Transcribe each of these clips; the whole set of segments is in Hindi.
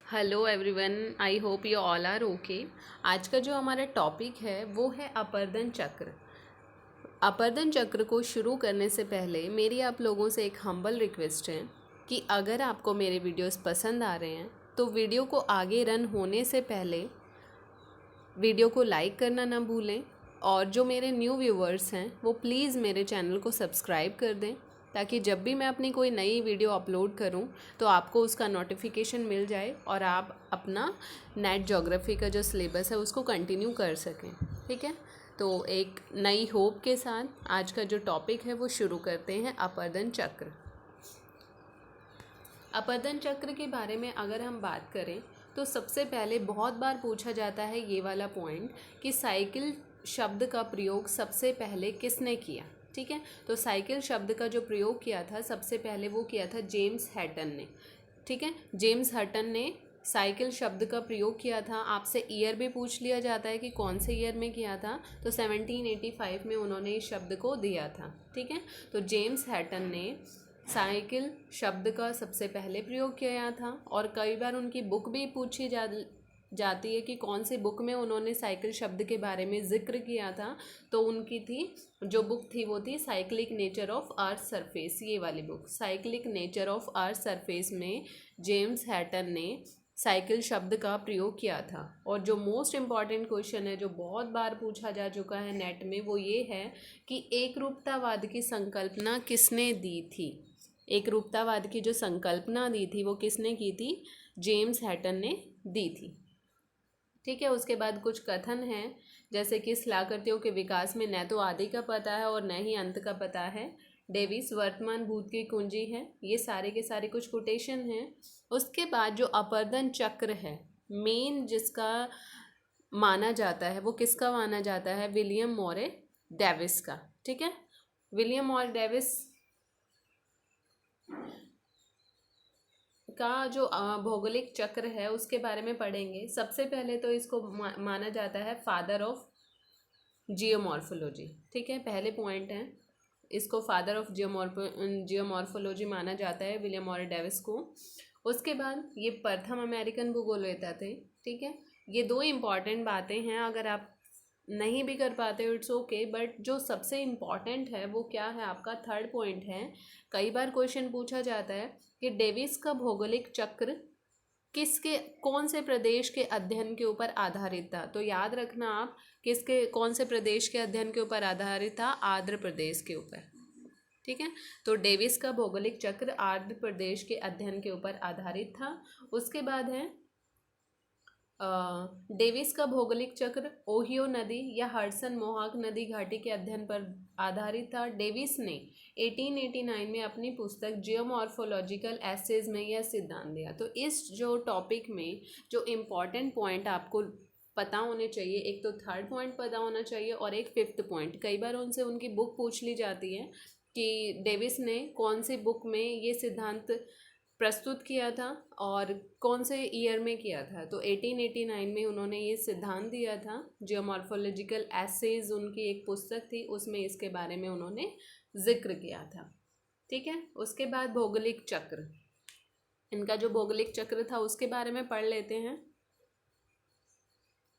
Hello everyone, I hope you all are okay. आज का जो हमारा टॉपिक है वो है अपर्दन चक्र। अपर्दन चक्र को शुरू करने से पहले मेरी आप लोगों से एक हम्बल रिक्वेस्ट है कि अगर आपको मेरे वीडियोस पसंद आ रहे हैं तो वीडियो को आगे रन होने से पहले वीडियो को लाइक करना ना भूलें, और जो मेरे न्यू व्यूवर्स हैं वो प्लीज़ मेरे चैनल को सब्सक्राइब कर दें ताकि जब भी मैं अपनी कोई नई वीडियो अपलोड करूं तो आपको उसका नोटिफिकेशन मिल जाए और आप अपना नेट ज्योग्राफी का जो सिलेबस है उसको कंटिन्यू कर सकें। ठीक है, तो एक नई होप के साथ आज का जो टॉपिक है वो शुरू करते हैं। अपर्दन चक्र। अपर्दन चक्र के बारे में अगर हम बात करें तो सबसे पहले बहुत बार पूछा जाता है ये वाला पॉइंट कि साइकिल शब्द का प्रयोग सबसे पहले किसने किया। ठीक है, तो साइकिल शब्द का जो प्रयोग किया था सबसे पहले वो किया था जेम्स हटन ने। ठीक है, जेम्स हटन ने साइकिल शब्द का प्रयोग किया था। आपसे ईयर भी पूछ लिया जाता है कि कौन से ईयर में किया था, तो 1785 में उन्होंने इस शब्द को दिया था। ठीक है, तो जेम्स हटन ने साइकिल शब्द का सबसे पहले प्रयोग किया था। और कई बार उनकी बुक भी पूछी जाती है कि कौन सी बुक में उन्होंने साइकिल शब्द के बारे में जिक्र किया था, तो उनकी थी जो बुक थी वो थी cyclic nature of earth surface. ये वाली book cyclic nature of earth surface में जेम्स हैटन ने साइकिल शब्द का प्रयोग किया था। और जो मोस्ट इम्पॉर्टेंट क्वेश्चन है जो बहुत बार पूछा जा चुका है नेट में वो ये है कि एकरूपतावाद की संकल्पना किसने दी थी। एकरूपतावाद की जो संकल्पना दी थी वो किसने की थी? जेम्स हैटन ने दी थी। ठीक है, उसके बाद कुछ कथन हैं जैसे कि सलाहकृतियों के विकास में न तो आदि का पता है और न ही अंत का पता है। डेविस वर्तमान भूत की कुंजी है। ये सारे के सारे कुछ कोटेशन हैं। उसके बाद जो अपर्दन चक्र है मेन जिसका माना जाता है वो किसका माना जाता है? विलियम मॉरे डेविस का। ठीक है, विलियम मॉरे डेविस का जो भौगोलिक चक्र है उसके बारे में पढ़ेंगे। सबसे पहले तो इसको माना जाता है फादर ऑफ जियोमॉर्फोलॉजी। ठीक है, पहले पॉइंट है, इसको फादर ऑफ जियोमॉर्फोलॉजी माना जाता है विलियम मॉरे डेविस को। उसके बाद ये प्रथम अमेरिकन भूगोलवेत्ता थे। ठीक है, ये दो इम्पॉर्टेंट बातें हैं, अगर आप नहीं भी कर पाते हो इट्स ओके, बट जो सबसे इम्पॉर्टेंट है वो क्या है? आपका थर्ड पॉइंट है। कई बार क्वेश्चन पूछा जाता है कि डेविस का भौगोलिक चक्र किसके कौन से प्रदेश के अध्ययन के ऊपर आधारित था? तो याद रखना आप, किसके कौन से प्रदेश के अध्ययन के ऊपर आधारित था? आंध्र प्रदेश के ऊपर। ठीक है, तो डेविस का भौगोलिक चक्र आंध्र प्रदेश के अध्ययन के ऊपर आधारित था। उसके बाद है डेविस का भौगोलिक चक्र ओहियो नदी या हडसन मोहाक नदी घाटी के अध्ययन पर आधारित था। डेविस ने 1889 में अपनी पुस्तक जियोमॉर्फोलॉजिकल एसेज में यह सिद्धांत दिया। तो इस जो टॉपिक में जो इम्पॉर्टेंट पॉइंट आपको पता होने चाहिए, एक तो थर्ड पॉइंट पता होना चाहिए और एक फिफ्थ पॉइंट। कई बार उनसे उनकी बुक पूछ ली जाती है कि डेविस ने कौन सी बुक में ये सिद्धांत प्रस्तुत किया था और कौन से ईयर में किया था। तो 1889 में उन्होंने ये सिद्धांत दिया था। जियोमॉर्फोलॉजिकल एसेज उनकी एक पुस्तक थी, उसमें इसके बारे में उन्होंने जिक्र किया था। ठीक है, उसके बाद भौगोलिक चक्र, इनका जो भौगोलिक चक्र था उसके बारे में पढ़ लेते हैं।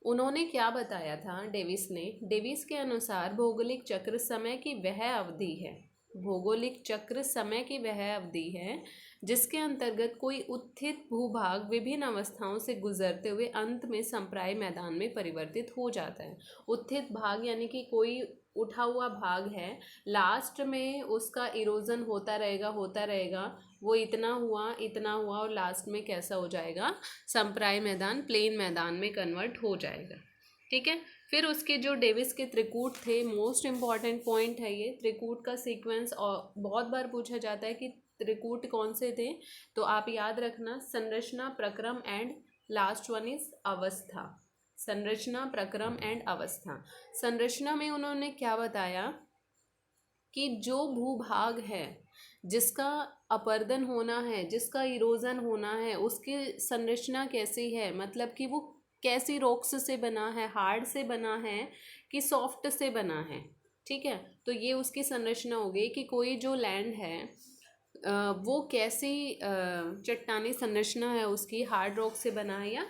उन्होंने क्या बताया था डेविस ने? डेविस के अनुसार भौगोलिक चक्र समय की वह अवधि है। भौगोलिक चक्र समय की वह अवधि है जिसके अंतर्गत कोई उत्थित भूभाग विभिन्न अवस्थाओं से गुजरते हुए अंत में संप्राय मैदान में परिवर्तित हो जाता है। उत्थित भाग यानी कि कोई उठा हुआ भाग है, लास्ट में उसका इरोजन होता रहेगा, वो इतना हुआ और लास्ट में कैसा हो जाएगा? संप्राय मैदान, प्लेन मैदान में कन्वर्ट हो जाएगा। ठीक है, फिर उसके जो डेविस के त्रिकूट थे, मोस्ट इम्पॉर्टेंट पॉइंट है ये त्रिकूट का सीक्वेंस, और बहुत बार पूछा जाता है कि त्रिकूट कौन से थे, तो आप याद रखना संरचना, प्रक्रम एंड लास्ट वन इज अवस्था। संरचना, प्रक्रम एंड अवस्था। संरचना में उन्होंने क्या बताया कि जो भूभाग है जिसका अपर्दन होना है, जिसका इरोजन होना है, उसकी संरचना कैसी है, मतलब कि वो कैसी रॉक्स से बना है, हार्ड से बना है कि सॉफ्ट से बना है। ठीक है, तो ये उसकी संरचना हो गई कि कोई जो लैंड है वो कैसी चट्टानी संरचना है उसकी, हार्ड रॉक से बना है या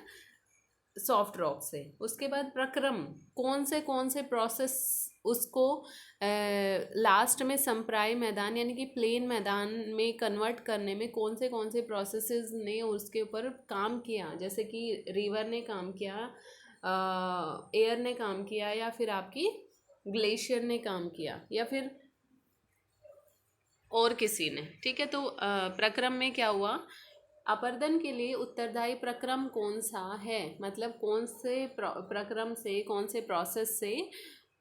सॉफ्ट रॉक से। उसके बाद प्रक्रम, कौन से प्रोसेस उसको लास्ट में संप्राय मैदान यानी कि प्लेन मैदान में कन्वर्ट करने में कौन से प्रोसेसेस ने उसके ऊपर काम किया, जैसे कि रिवर ने काम किया, एयर ने काम किया, या फिर आपकी ग्लेशियर ने काम किया, या फिर और किसी ने। ठीक है, तो प्रक्रम में क्या हुआ, अपर्दन के लिए उत्तरदायी प्रक्रम कौन सा है, मतलब कौन से प्रक्रम से, कौन से प्रोसेस से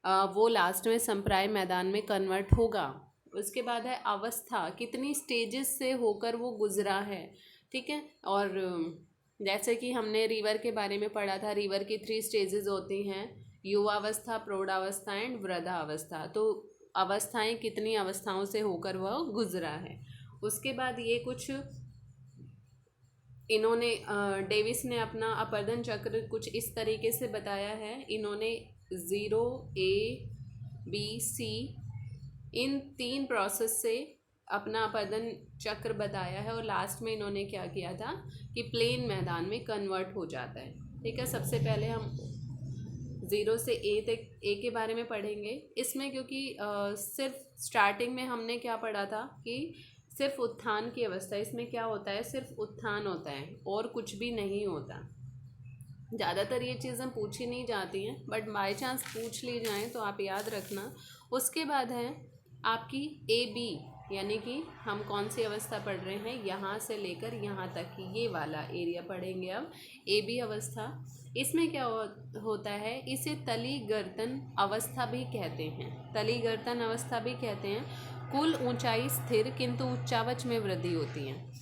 वो लास्ट में संप्राय मैदान में कन्वर्ट होगा। उसके बाद है अवस्था, कितनी स्टेजेस से होकर वो गुजरा है। ठीक है, और जैसे कि हमने रिवर के बारे में पढ़ा था, रिवर की 3 स्टेजेस होती हैं, युवावस्था, प्रौढ़ावस्था एंड वृद्धावस्था। तो अवस्थाएं कितनी अवस्थाओं से होकर वह गुजरा है। उसके बाद ये कुछ इन्होंने डेविस ने अपना अपर्दन चक्र कुछ इस तरीके से बताया है। इन्होंने 0 A B C in 3 process से अपना अपर्दन चक्र बताया है, और लास्ट में इन्होंने क्या किया था कि प्लेन मैदान में कन्वर्ट हो जाता है। ठीक है, सबसे पहले हम 0 से A तक A के बारे में पढ़ेंगे। इसमें क्योंकि सिर्फ स्टार्टिंग में हमने क्या पढ़ा था कि सिर्फ उत्थान की अवस्था, इसमें क्या होता है, सिर्फ उत्थान होता है और कुछ भी नहीं होता। ज़्यादातर ये चीज़ें पूछी नहीं जाती हैं, बट बाय चांस पूछ ली जाएँ तो आप याद रखना। उसके बाद है आपकी AB, यानी कि हम कौन सी अवस्था पढ़ रहे हैं, यहाँ से लेकर यहाँ तक ये वाला एरिया पढ़ेंगे अब, AB अवस्था। इसमें क्या होता है, इसे तली गर्तन अवस्था भी कहते हैं, तली गर्तन अवस्था भी कहते हैं। कुल ऊंचाई स्थिर किंतु उच्चावच में वृद्धि होती है,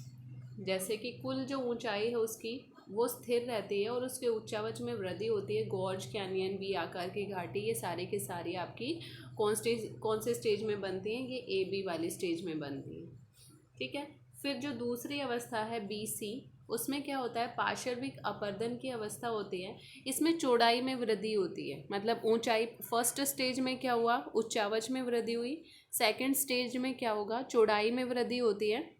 जैसे कि कुल जो ऊंचाई है उसकी वो स्थिर रहती है और उसके उच्चावच में वृद्धि होती है। गॉर्ज, कैनियन, बी आकार की घाटी, ये सारी की सारी आपकी कौन से स्टेज में बनती हैं, ये AB वाली स्टेज में बनती हैं। ठीक है, फिर जो दूसरी अवस्था है BC, उसमें क्या होता है, पार्श्विक अपर्दन की अवस्था होती है। इसमें चौड़ाई में वृद्धि होती है, मतलब ऊंचाई, फर्स्ट स्टेज में क्या हुआ, उच्चावच में वृद्धि हुई, सेकंड स्टेज में क्या होगा, चौड़ाई में वृद्धि होती है,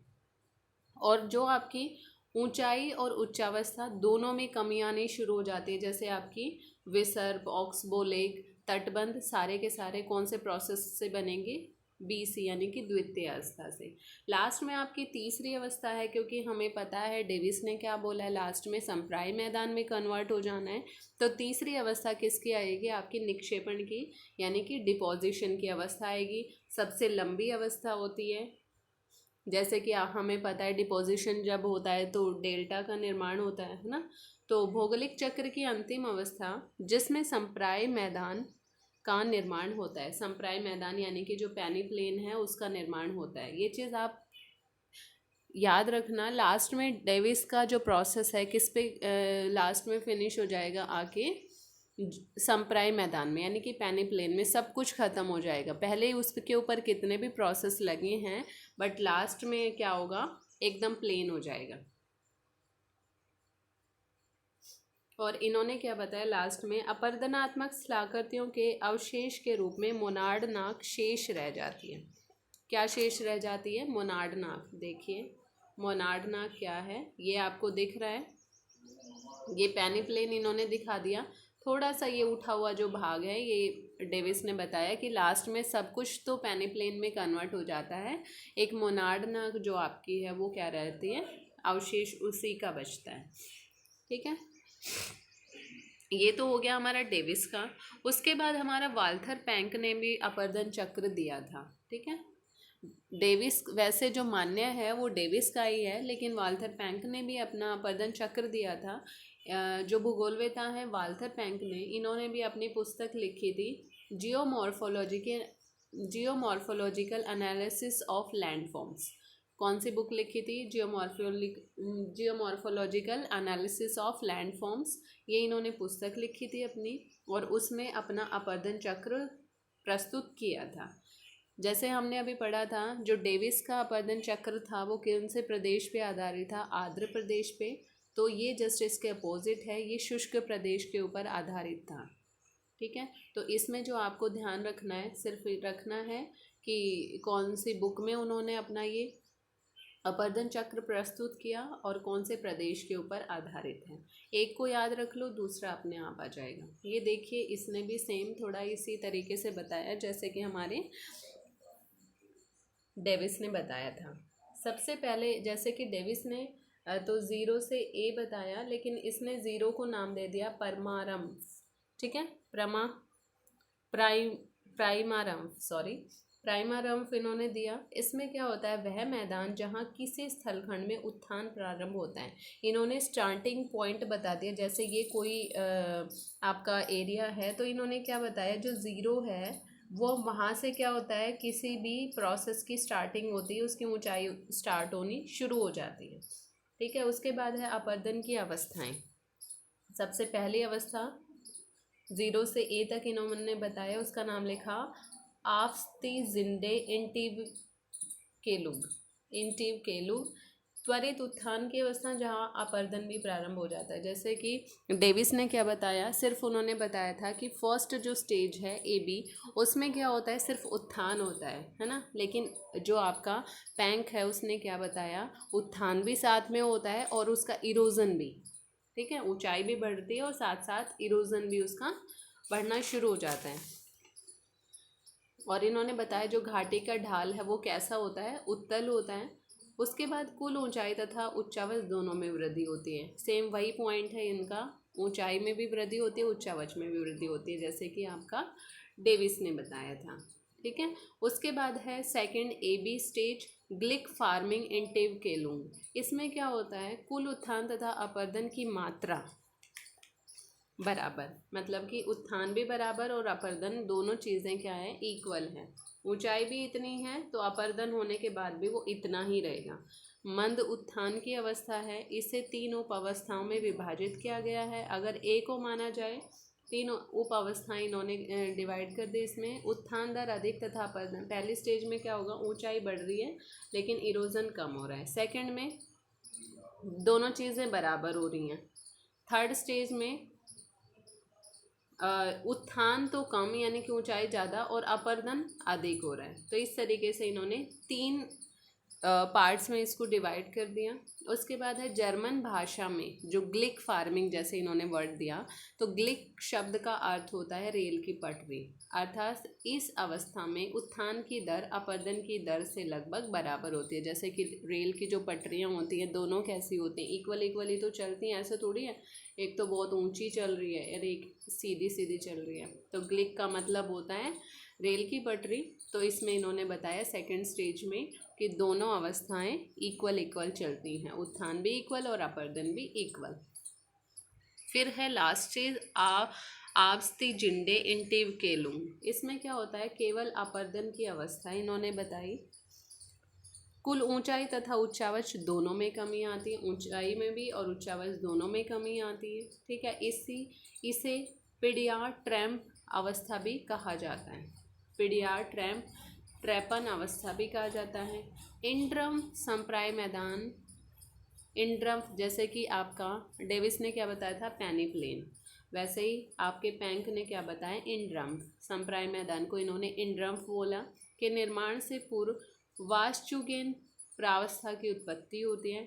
और जो आपकी ऊंचाई और उच्चावस्था दोनों में कमी आनी शुरू हो जाती है, जैसे आपकी विसर्प, ऑक्सबोलेग, तटबंध, सारे के सारे कौन से प्रोसेस से बनेंगे, BC यानी कि द्वितीय अवस्था से। लास्ट में आपकी तीसरी अवस्था है, क्योंकि हमें पता है डेविस ने क्या बोला है, लास्ट में संप्राय मैदान में कन्वर्ट हो जाना है। तो तीसरी अवस्था किसकी आएगी, आपकी निक्षेपण की, यानी कि डिपोजिशन की अवस्था आएगी। सबसे लंबी अवस्था होती है, जैसे कि हमें पता है डिपोजिशन जब होता है तो डेल्टा का निर्माण होता है ना। तो भौगोलिक चक्र की अंतिम अवस्था जिसमें संप्राय मैदान का निर्माण होता है, संप्राय मैदान यानी कि जो पैनी प्लेन है उसका निर्माण होता है। ये चीज़ आप याद रखना। लास्ट में डेविस का जो प्रोसेस है किस पे लास्ट में फिनिश हो जाएगा, आके संप्राय मैदान में, यानी कि पैनी प्लेन में सब कुछ ख़त्म हो जाएगा। पहले उसके ऊपर कितने भी प्रोसेस लगे हैं, बट लास्ट में क्या होगा, एकदम प्लेन हो जाएगा। और इन्होंने क्या बताया लास्ट में, अपर्दनात्मक स्थलाकृतियों के अवशेष के रूप में मोनार्ड नाक शेष रह जाती है। क्या शेष रह जाती है, मोनार्ड नाक। देखिए मोनार्ड नाक क्या है, ये आपको दिख रहा है, ये पैनी प्लेन इन्होंने दिखा दिया। थोड़ा सा ये उठा हुआ जो भाग है, ये डेविस ने बताया कि लास्ट में सब कुछ तो पैनी प्लेन में कन्वर्ट हो जाता है, एक मोनार्ड नाक जो आपकी है वो क्या रहती है, अवशेष उसी का बचता है। ठीक है, ये तो हो गया हमारा डेविस का। उसके बाद हमारा वाल्थर पैंक ने भी अपर्दन चक्र दिया था। ठीक है, डेविस वैसे जो मान्य है वो डेविस का ही है, लेकिन वाल्थर पैंक ने भी अपना अपर्दन चक्र दिया था। जो भूगोलवेता है वाल्थर पैंक ने, इन्होंने भी अपनी पुस्तक लिखी थी, जियोमॉर्फोलॉजिकल एनालिसिस ऑफ लैंडफॉर्म्स। कौन सी बुक लिखी थी, जियोमॉर्फोलॉजिकल एनालिसिस ऑफ लैंडफॉर्म्स, ये इन्होंने पुस्तक लिखी थी अपनी, और उसमें अपना अपर्दन चक्र प्रस्तुत किया था। जैसे हमने अभी पढ़ा था, जो डेविस का अपर्दन चक्र था वो कौन से प्रदेश पे आधारित था, आर्द्र प्रदेश पे। तो ये जस्ट इसके अपोजिट है, ये शुष्क प्रदेश के ऊपर आधारित था। ठीक है, तो इसमें जो आपको ध्यान रखना है, सिर्फ रखना है कि कौन सी बुक में उन्होंने अपना ये अपर्दन चक्र प्रस्तुत किया और कौन से प्रदेश के ऊपर आधारित है। एक को याद रख लो, दूसरा अपने आप आ जाएगा। ये देखिए, इसने भी सेम थोड़ा इसी तरीके से बताया जैसे कि हमारे डेविस ने बताया था। सबसे पहले जैसे कि डेविस ने तो ज़ीरो से ए बताया, लेकिन इसने ज़ीरो को नाम दे दिया परमारंभ। ठीक है, प्राइमारंभ इन्होंने दिया। इसमें क्या होता है, वह मैदान जहाँ किसी स्थलखंड में उत्थान प्रारंभ होता है। इन्होंने स्टार्टिंग पॉइंट बता दिया, जैसे ये कोई आपका एरिया है, तो इन्होंने क्या बताया, जो ज़ीरो है वो वहाँ से क्या होता है, किसी भी प्रोसेस की स्टार्टिंग होती है, उसकी ऊंचाई स्टार्ट होनी शुरू हो जाती है। ठीक है, उसके बाद है अपर्दन की अवस्थाएं। सबसे पहली अवस्था ज़ीरो से ए तक इन्होंने बताया, उसका नाम लिखा आफ्स्ती जिंडे इंटिव केलुग। त्वरित उत्थान की अवस्था जहाँ अपर्दन भी प्रारंभ हो जाता है। जैसे कि डेविस ने क्या बताया, सिर्फ उन्होंने बताया था कि फर्स्ट जो स्टेज है ए बी, उसमें क्या होता है, सिर्फ उत्थान होता है ना। लेकिन जो आपका पैंक है उसने क्या बताया, उत्थान भी साथ में होता है और उसका इरोजन भी। ठीक है, ऊंचाई भी बढ़ती है और साथ साथ इरोजन भी उसका बढ़ना शुरू हो जाता है। और इन्होंने बताया जो घाटी का ढाल है वो कैसा होता है, उत्तल होता है। उसके बाद कुल ऊंचाई तथा उच्चावच दोनों में वृद्धि होती है। सेम वही पॉइंट है इनका, ऊंचाई में भी वृद्धि होती है, उच्चावच में भी वृद्धि होती है, जैसे कि आपका डेविस ने बताया था। ठीक है, उसके बाद है सेकंड ए बी स्टेज, ग्लिक फार्मिंग इन टिव केलुंग। इसमें क्या होता है, कुल उत्थान तथा अपर्दन की मात्रा बराबर, मतलब कि उत्थान भी बराबर और अपर्दन दोनों चीज़ें क्या है, इक्वल है। ऊंचाई भी इतनी है तो अपर्दन होने के बाद भी वो इतना ही रहेगा। मंद उत्थान की अवस्था है, इसे 3 उप अवस्थाओं में विभाजित किया गया है। अगर ए को माना जाए, 3 उप अवस्थाएं इन्होंने डिवाइड कर दी इसमें। उत्थान दर अधिक तथा अपर्दन, पहली स्टेज में क्या होगा, ऊंचाई बढ़ रही है लेकिन इरोजन कम हो रहा है। सेकंड में दोनों चीज़ें बराबर हो रही हैं। थर्ड स्टेज में उत्थान तो कम यानी कि ऊंचाई ज़्यादा और अपर्दन अधिक हो रहा है। तो इस तरीके से इन्होंने 3 पार्ट्स में इसको डिवाइड कर दिया। उसके बाद है जर्मन भाषा में जो ग्लिक फार्मिंग जैसे इन्होंने वर्ड दिया, तो ग्लिक शब्द का अर्थ होता है रेल की पटरी। अर्थात इस अवस्था में उत्थान की दर अपर्दन की दर से लगभग बराबर होती है। जैसे कि रेल की जो पटरियाँ होती हैं दोनों कैसी होती हैं, इक्वल ही तो चलती हैं, ऐसा थोड़ी है एक तो बहुत ऊंची चल रही है और एक सीधी सीधी चल रही है। तो ग्लिक का मतलब होता है रेल की पटरी। तो इसमें इन्होंने बताया सेकंड स्टेज में कि दोनों अवस्थाएं इक्वल चलती हैं, उत्थान भी इक्वल और अपर्दन भी इक्वल। फिर है लास्ट स्टेज आवस्थी जिंडे इंटिव केलुंग। इसमें क्या होता है, केवल अपर्दन की अवस्था इन्होंने बताई। कुल ऊंचाई तथा उच्चावच दोनों में कमी आती है, ऊंचाई में भी और उच्चावच दोनों में कमी आती है। ठीक है, इसे पिडिया ट्रैम्प अवस्था भी कहा जाता है। पिडिया ट्रैपन अवस्था भी कहा जाता है। इंड्रम संप्राय मैदान, इंड्रम जैसे कि आपका डेविस ने क्या बताया था, पेनीप्लेन, वैसे ही आपके पैंक ने क्या बताया, इंड्रम संप्राय मैदान को इन्होंने इंड्रम बोला। के निर्माण से पूर्व वास्तुगेन प्रावस्था की उत्पत्ति होती है।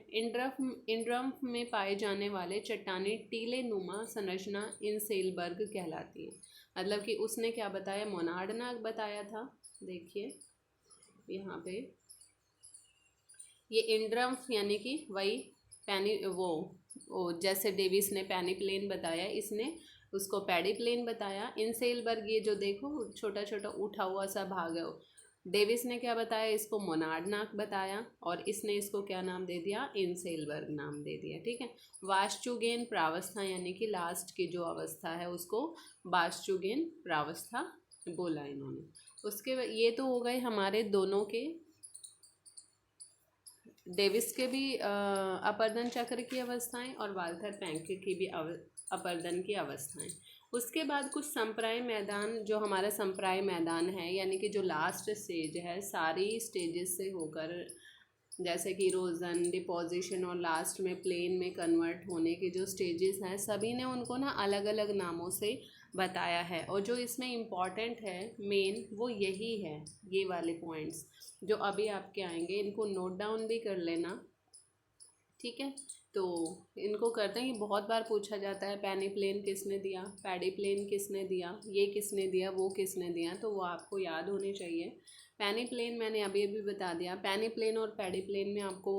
इंड्रम में पाए जाने वाले चट्टानी टीले नुमा संरचना इंसेलबर्ग कहलाती है। मतलब कि उसने क्या बताया, मोनार्डनाग बताया था। देखिए यहाँ पे ये इंड्रम्फ यानी कि वही वो जैसे डेविस ने पेनीप्लेन बताया, इसने उसको पैडीप्लेन बताया। इंसेलबर्ग ये जो देखो छोटा छोटा उठा हुआ सा भाग है, डेविस ने क्या बताया, इसको मोनार्डनाग बताया और इसने इसको क्या नाम दे दिया, इंसेलबर्ग नाम दे दिया। ठीक है, वास्तुगेन प्रावस्था यानी कि लास्ट की जो अवस्था है उसको वास्तुगेन प्रावस्था बोला इन्होंने। उसके ये तो हो गए हमारे दोनों के, डेविस के भी अपर्दन चक्र की अवस्थाएं और वाल्थर पैंक की भी अपर्दन की अवस्थाएं। उसके बाद कुछ संप्राय मैदान, जो हमारा संप्राय मैदान है यानी कि जो लास्ट स्टेज है, सारी स्टेजेस से होकर जैसे कि इरोजन, डिपोजिशन और लास्ट में प्लेन में कन्वर्ट होने के जो स्टेजेस हैं, सभी ने उनको ना अलग अलग नामों से बताया है। और जो इसमें इम्पॉर्टेंट है मेन, वो यही है, ये वाले पॉइंट्स जो अभी आपके आएंगे, इनको नोट डाउन भी कर लेना, ठीक है। तो इनको करते हैं, ये बहुत बार पूछा जाता है, पैनी प्लेन किसने दिया, पैडी प्लेन किसने दिया, ये किसने दिया, वो किसने दिया, तो वो आपको याद होने चाहिए। पैनी प्लेन मैंने अभी अभी बता दिया। पैनी प्लेन और पैडी प्लेन में आपको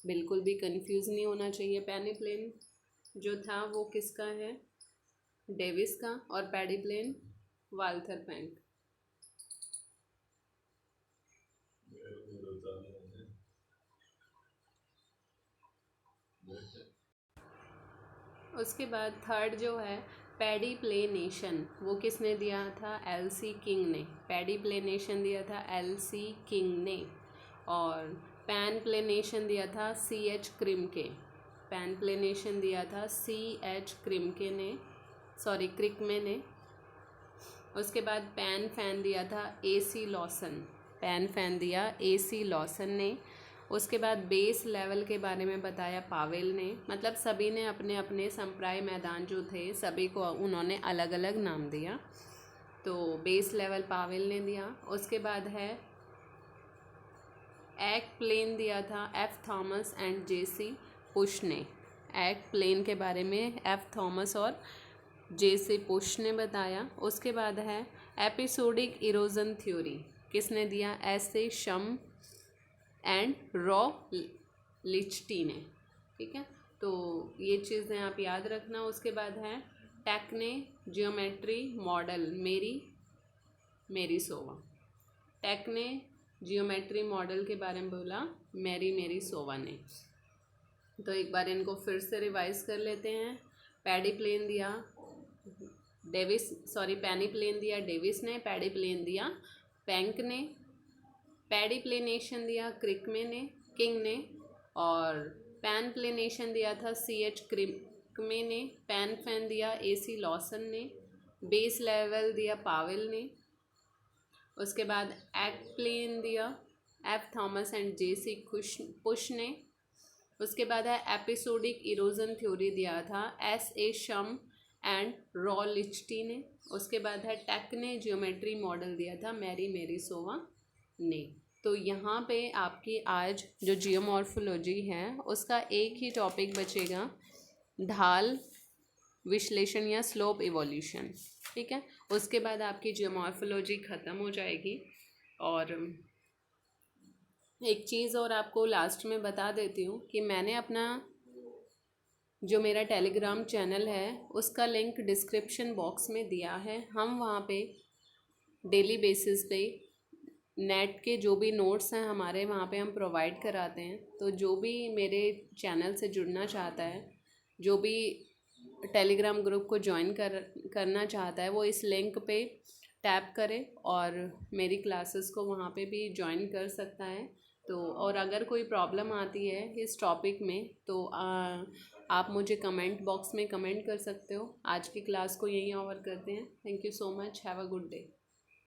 बिल्कुल भी कंफ्यूज नहीं होना चाहिए। पैनी प्लेन जो था वो किसका है, डेविस का, और पैडी प्लेन वाल्थर पैंक। उसके बाद थर्ड जो है पैडी प्लेनेशन, वो किसने दिया था, एल.सी. किंग ने। पैडी प्लेनेशन दिया था एल.सी. किंग ने। और पैन प्लेनेशन दिया था C.H. क्रिमके। पैन प्लेनेशन दिया था C.H. क्रिमके ने, सॉरी क्रिकमे ने। उसके बाद पैन फैन दिया था A.C. लॉसन। पैन फैन दिया A.C. लॉसन ने। उसके बाद बेस लेवल के बारे में बताया पावेल ने। मतलब सभी ने अपने अपने संप्राय मैदान जो थे, सभी को उन्होंने अलग अलग नाम दिया। तो बेस लेवल पावेल ने दिया। उसके बाद है एग प्लेन दिया था F. Thomas and J.C. Push ने। एग प्लेन के बारे में F. थॉमस और J.C. पुश ने बताया। उसके बाद है एपिसोडिक इरोजन थ्योरी, किसने दिया, S.A. शम एंड रॉ लिचटी ने, ठीक है। तो ये चीज़ें आप याद रखना। उसके बाद है टेक्ने जियोमेट्री मॉडल, मेरी सोवा। टेक्ने जियोमेट्री मॉडल के बारे में बोला मेरी सोवा ने। तो एक बार इनको फिर से रिवाइज कर लेते हैं। पैडी प्लेन दिया पैनी प्लेन दिया डेविस ने। पैडी प्लेन दिया पैंक ने। पैडी प्लेनेशन दिया क्रिकमे ने, किंग ने। और पैन प्लेनेशन दिया था C.H. क्रिकमे ने। पैन फैन दिया A.C. लॉसन ने। बेस लेवल दिया पावेल ने। उसके बाद एग प्लेन दिया F. Thomas and J.C. Push ने। उसके बाद है एपिसोडिक इरोजन थ्योरी दिया था S.A. शम एंड रॉ लिचटी ने। उसके बाद है टेक्ने जियोमेट्री मॉडल दिया था मेरी सोवा ने। तो यहाँ पे आपकी आज जो जियोमॉर्फोलॉजी है उसका एक ही टॉपिक बचेगा, ढाल विश्लेषण या स्लोप इवोल्यूशन, ठीक है। उसके बाद आपकी जियोमॉर्फोलॉजी ख़त्म हो जाएगी। और एक चीज़ और आपको लास्ट में बता देती हूँ कि मैंने अपना जो मेरा टेलीग्राम चैनल है उसका लिंक डिस्क्रिप्शन बॉक्स में दिया है। हम वहाँ पे डेली बेसिस पे नेट के जो भी नोट्स हैं हमारे, वहाँ पे हम प्रोवाइड कराते हैं। तो जो भी मेरे चैनल से जुड़ना चाहता है, जो भी टेलीग्राम ग्रुप को ज्वाइन करना चाहता है, वो इस लिंक पे टैप करे और मेरी क्लासेस को वहाँ पे भी ज्वाइन कर सकता है। तो और अगर कोई प्रॉब्लम आती है इस टॉपिक में तो आप मुझे कमेंट बॉक्स में कमेंट कर सकते हो। आज की क्लास को यहीं ओवर करते हैं। Thank you so much, have a good day.